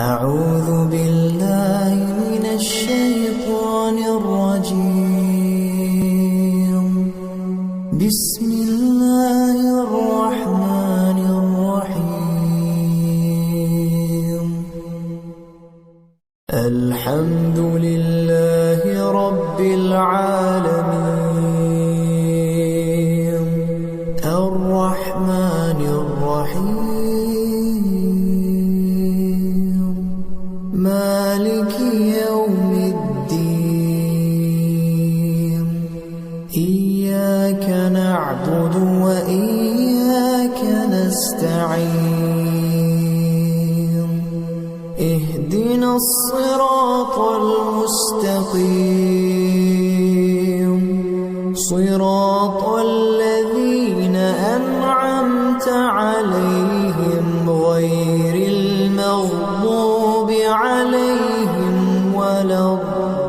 أعوذ بالله من الشيطان الرجيم. بسم الله الرحمن الرحيم. الحمد لله رب العالمين الرحمن الرحيم مالك يوم الدين. إياك نعبد وإياك نستعين. اهدنا الصراط المستقيم صراط الذين أنعمت عليهم غير المغضوب عليهم ولا الضالين.